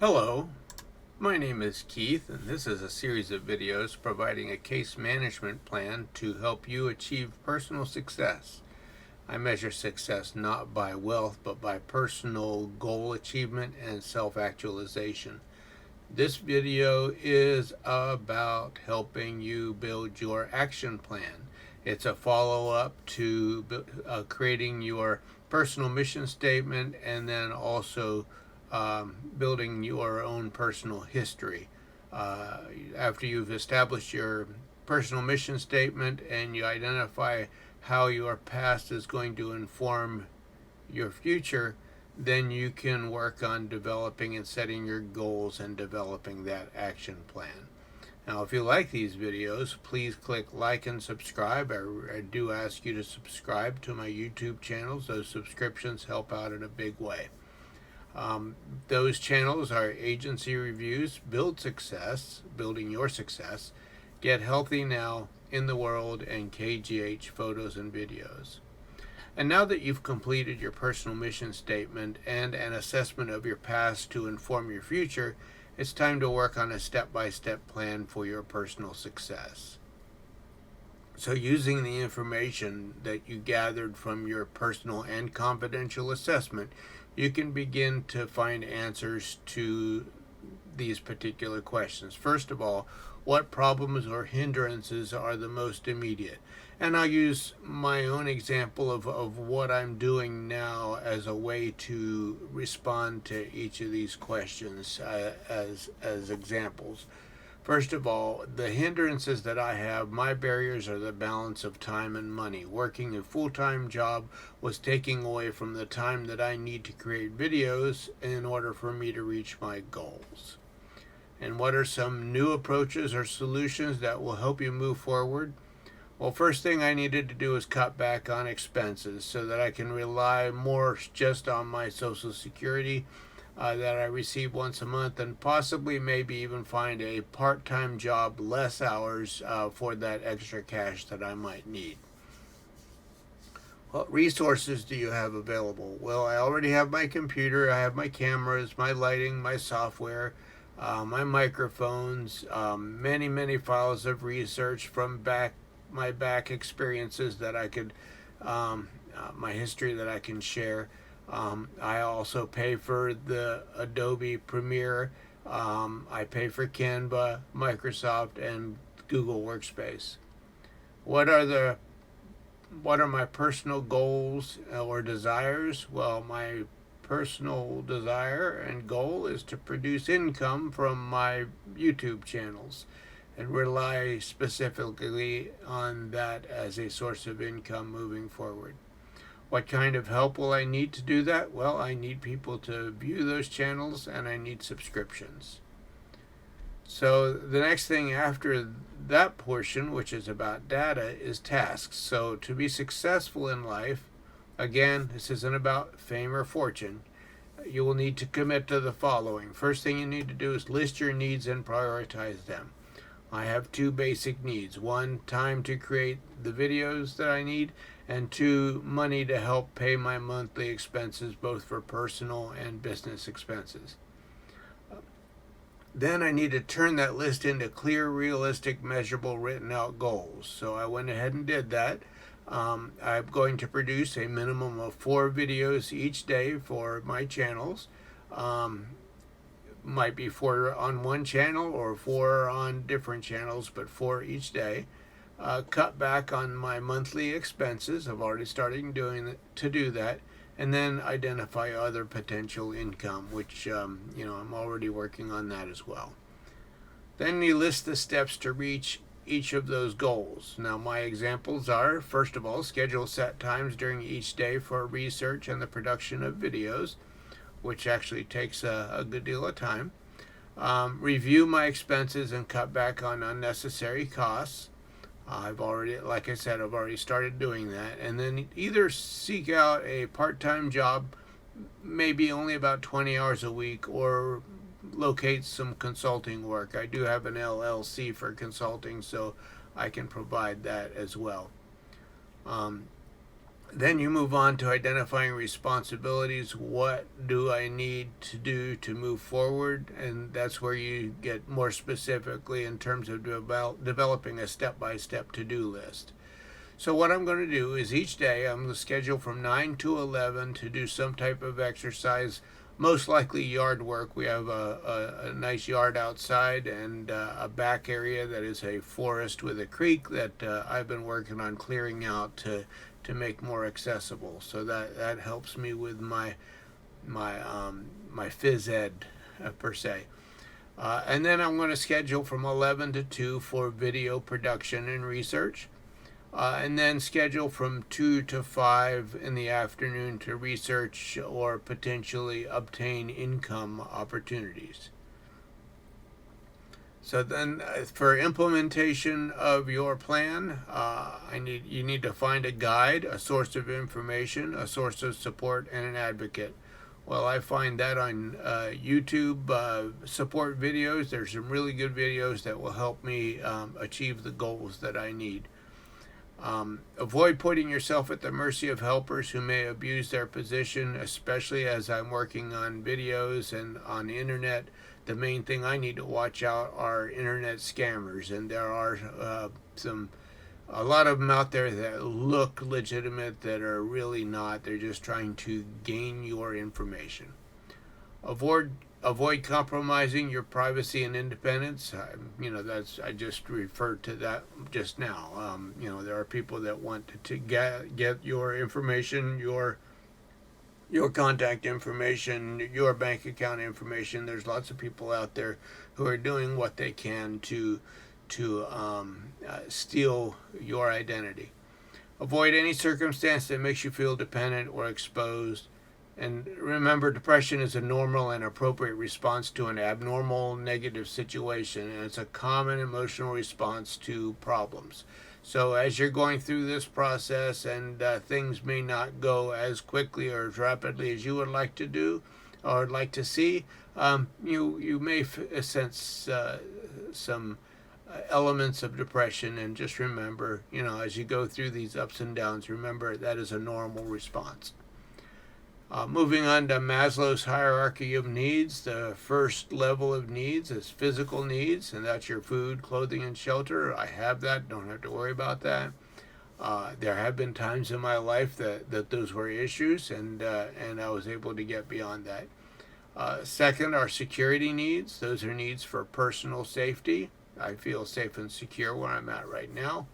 Hello, my name is Keith, and this is a series of videos providing a case management plan to help you achieve personal success. I measure success not by wealth, but by personal goal achievement and self actualization. This video is about helping you build your action plan. It's a follow up to creating your personal mission statement and then also building your own personal history. Uh, After you've established your personal mission statement and you identify how your past is going to inform your future, then you can work on developing and setting your goals and developing that action plan. Now, if you like these videos, please click like and subscribe. I do ask you to subscribe to my YouTube channels. Those subscriptions help out in a big way. Those channels are Agency Reviews, Build Success, Building Your Success, Get Healthy Now, In the World, and KGH Photos and Videos. And now that you've completed your personal mission statement and an assessment of your past to inform your future, it's time to work on a step-by-step plan for your personal success. So, using the information that you gathered from your personal and confidential assessment, you can begin to find answers to these particular questions. First of all, what problems or hindrances are the most immediate? And I'll use my own example of what I'm doing now as a way to respond to each of these questions as examples. First of all, the hindrances that I have, my barriers are the balance of time and money. Working a full time job was taking away from the time that I need to create videos in order for me to reach my goals. And what are some new approaches or solutions that will help you move forward? Well, first thing I needed to do is cut back on expenses so that I can rely more just on my Social Security that I receive once a month, and possibly maybe even find a part time job, less hours for that extra cash that I might need. What resources do you have available? Well, I already have my computer, I have my cameras, my lighting, my software, my microphones, many files of research from my back experiences that I could, my history that I can share. I also pay for the Adobe Premiere. I pay for Canva, Microsoft, and Google Workspace. What are the what are my personal goals or desires? Well, my personal desire and goal is to produce income from my YouTube channels and rely specifically on that as a source of income moving forward. What kind of help will I need to do that? Well, I need people to view those channels and I need subscriptions. So the next thing after that portion, which is about data, is tasks. So to be successful in life, again, this isn't about fame or fortune, you will need to commit to the following. First thing you need to do is list your needs and prioritize them. I have two basic needs. One, time to create the videos that I need, and two, money to help pay my monthly expenses, both for personal and business expenses. Then I need to turn that list into clear, realistic, measurable, written out goals. So I went ahead and did that. I'm going to produce a minimum of 4 videos each day for my channels. Might be 4 on one channel or 4 on different channels, but 4 each day. Cut back on my monthly expenses. I've already started to do that, and then identify other potential income, which I'm already working on that as well. Then you list the steps to reach each of those goals. Now, my examples are: first of all, schedule set times during each day for research and the production of videos, which actually takes a good deal of time. Review my expenses and cut back on unnecessary costs. Like I said, I've already started doing that. And then either seek out a part-time job, maybe only about 20 hours a week, or locate some consulting work. I do have an LLC for consulting, so I can provide that as well. Um, Then you move on to identifying responsibilities. What do I need to do to move forward? And that's where you get more specifically in terms of developing a step-by-step to-do list. So what I'm going to do is each day I'm going to schedule from 9 to 11 to do some type of exercise, most likely yard work. We have a nice yard outside and a back area that is a forest with a creek that I've been working on clearing out to make more accessible. So that helps me with my phys ed per se. And then I'm going to schedule from 11 to 2 for video production and research. And then schedule from 2 to 5 in the afternoon to research or potentially obtain income opportunities. So then for implementation of your plan, you need to find a guide, a source of information, a source of support, and an advocate. Well, I find that on YouTube support videos. There's some really good videos that will help me achieve the goals that I need. Avoid putting yourself at the mercy of helpers who may abuse their position, especially as I'm working on videos and on the internet. The main thing I need to watch out are internet scammers, and there are a lot of them out there that look legitimate that are really not. They're just trying to gain your information. Avoid compromising your privacy and independence. I just referred to that just now. There are people that want to get your information, your contact information, your bank account information. There's lots of people out there who are doing what they can to steal your identity. Avoid any circumstance that makes you feel dependent or exposed. And remember, depression is a normal and appropriate response to an abnormal negative situation, and it's a common emotional response to problems. So as you're going through this process and things may not go as quickly or as rapidly as you would like to do or like to see, you may sense some elements of depression. And just remember, as you go through these ups and downs, remember that is a normal response. Moving on to Maslow's hierarchy of needs, the first level of needs is physical needs, and that's your food, clothing, and shelter. I have that, don't have to worry about that. There have been times in my life that those were issues, and I was able to get beyond that. Second are security needs. Those are needs for personal safety. I feel safe and secure where I'm at right now.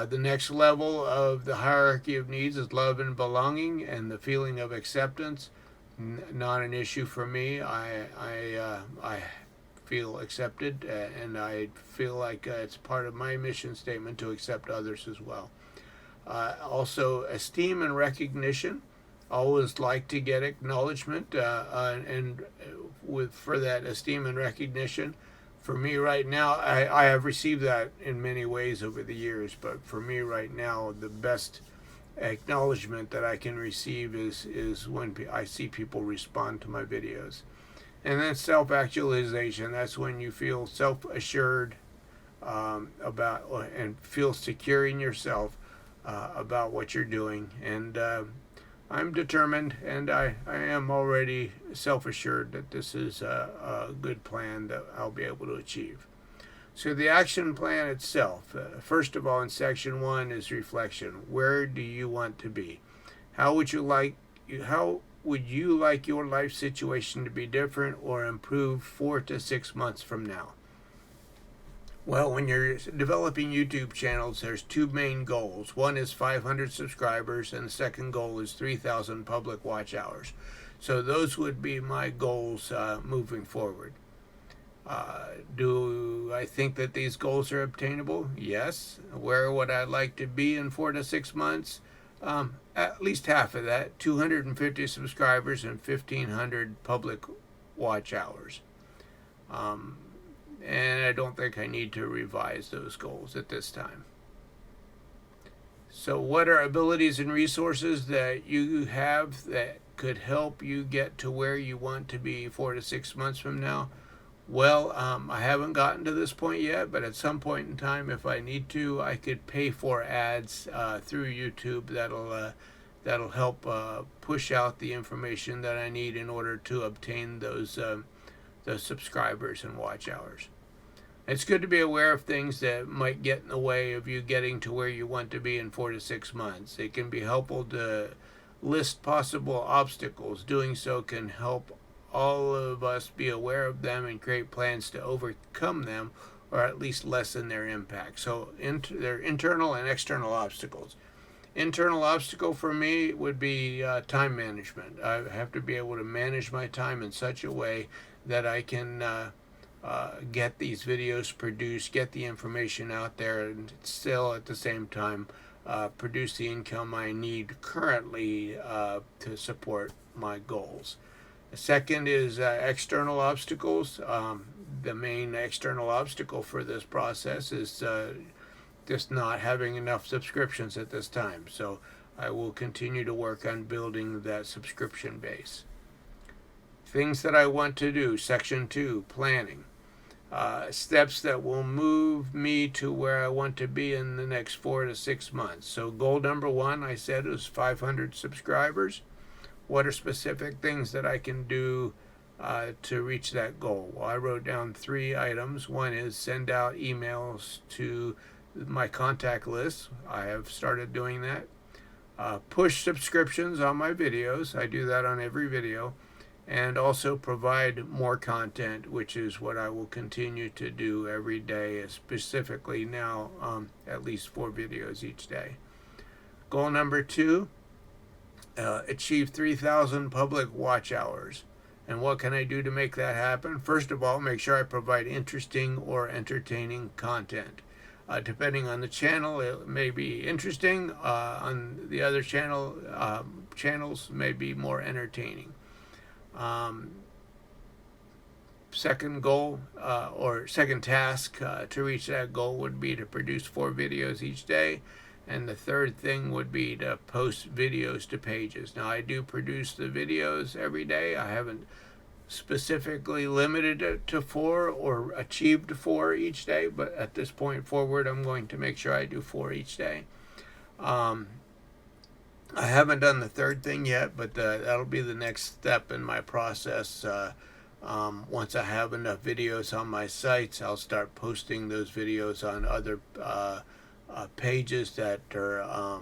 The next level of the hierarchy of needs is love and belonging and the feeling of acceptance. Not an issue for me. I feel accepted, and I feel like it's part of my mission statement to accept others as well. Also, esteem and recognition. Always like to get acknowledgement, and for that esteem and recognition. For me right now, I have received that in many ways over the years, but for me right now, the best acknowledgement that I can receive is when I see people respond to my videos. And then self-actualization. That's when you feel self-assured about and feel secure in yourself about what you're doing. And I'm determined, and I am already self-assured that this is a good plan that I'll be able to achieve. So the action plan itself, first of all, in section 1 is reflection. Where do you want to be? How would you like your life situation to be different or improve 4 to 6 months from now? Well, when you're developing YouTube channels, there's two main goals. One is 500 subscribers, and the second goal is 3,000 public watch hours. So those would be my goals moving forward. Do I think that these goals are obtainable? Yes. Where would I like to be in 4 to 6 months? At least half of that, 250 subscribers and 1,500 public watch hours. And I don't think I need to revise those goals at this time. So what are abilities and resources that you have that could help you get to where you want to be 4 to 6 months from now? Well, I haven't gotten to this point yet, but at some point in time, if I need to, I could pay for ads through YouTube that'll help push out the information that I need in order to obtain those subscribers and watch hours. It's good to be aware of things that might get in the way of you getting to where you want to be in 4 to 6 months. It can be helpful to list possible obstacles. Doing so can help all of us be aware of them and create plans to overcome them, or at least lessen their impact. So there are internal and external obstacles. Internal obstacle for me would be time management. I have to be able to manage my time in such a way that I can get these videos produced, get the information out there, and still at the same time produce the income I need currently to support my goals. The second is external obstacles. The main external obstacle for this process is just not having enough subscriptions at this time. So I will continue to work on building that subscription base. Things that I want to do. Section 2, planning. Steps that will move me to where I want to be in the next 4 to 6 months. So goal number 1, I said, is 500 subscribers. What are specific things that I can do to reach that goal? Well, I wrote down 3 items. One is send out emails to my contact list. I have started doing that. Push subscriptions on my videos. I do that on every video. And also provide more content, which is what I will continue to do every day, specifically now at least 4 videos each day. Goal number 2, achieve 3,000 public watch hours. And what can I do to make that happen? First of all, make sure I provide interesting or entertaining content. Depending on the channel, it may be interesting. On the other channels may be more entertaining. Second goal or second task to reach that goal would be to produce 4 videos each day, and the third thing would be to post videos to pages. Now, I do produce the videos every day. I haven't specifically limited it to 4 or achieved 4 each day, but at this point forward, I'm going to make sure I do 4 each day. I haven't done the third thing yet, but that'll be the next step in my process. Once I have enough videos on my sites, I'll start posting those videos on other pages that are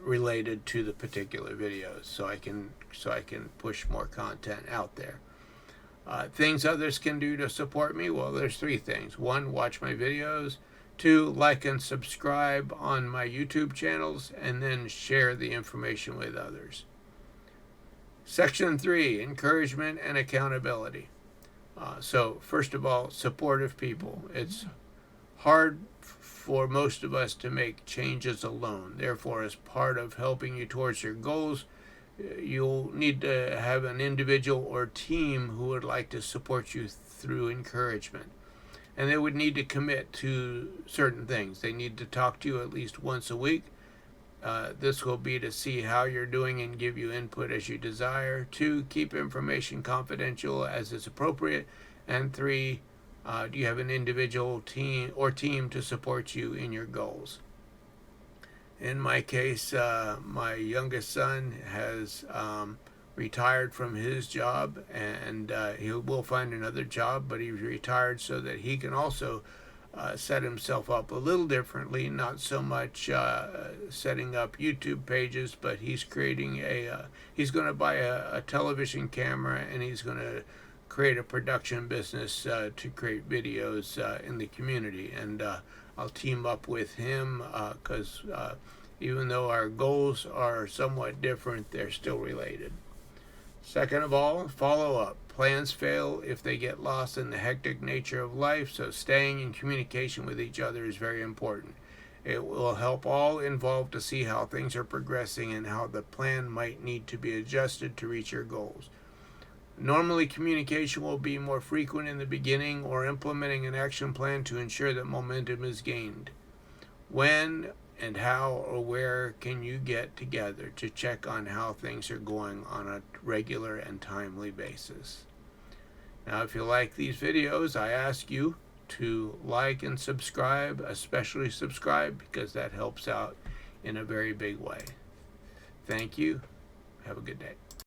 related to the particular videos, so I can push more content out there. Things others can do to support me. Well, there's 3 things. 1, watch my videos. 2, like and subscribe on my YouTube channels, and then share the information with others. Section 3, encouragement and accountability. So first of all, supportive people. It's hard for most of us to make changes alone. Therefore, as part of helping you towards your goals, you'll need to have an individual or team who would like to support you through encouragement. And they would need to commit to certain things. They need to talk to you at least once a week. This will be to see how you're doing and give you input as you desire. 2, keep information confidential as is appropriate. And 3, do you have an individual team to support you in your goals? In my case, my youngest son has retired from his job, and he will find another job, but he's retired so that he can also set himself up a little differently, not so much setting up YouTube pages, but he's creating he's going to buy a television camera, and he's going to create a production business to create videos in the community. And I'll team up with him because even though our goals are somewhat different, they're still related. Second of all, follow up. Plans fail if they get lost in the hectic nature of life, so staying in communication with each other is very important. It will help all involved to see how things are progressing and how the plan might need to be adjusted to reach your goals. Normally, communication will be more frequent in the beginning or implementing an action plan to ensure that momentum is gained. When and how or where can you get together to check on how things are going on a regular and timely basis? Now, if you like these videos, I ask you to like and subscribe, especially subscribe, because that helps out in a very big way. Thank you. Have a good day.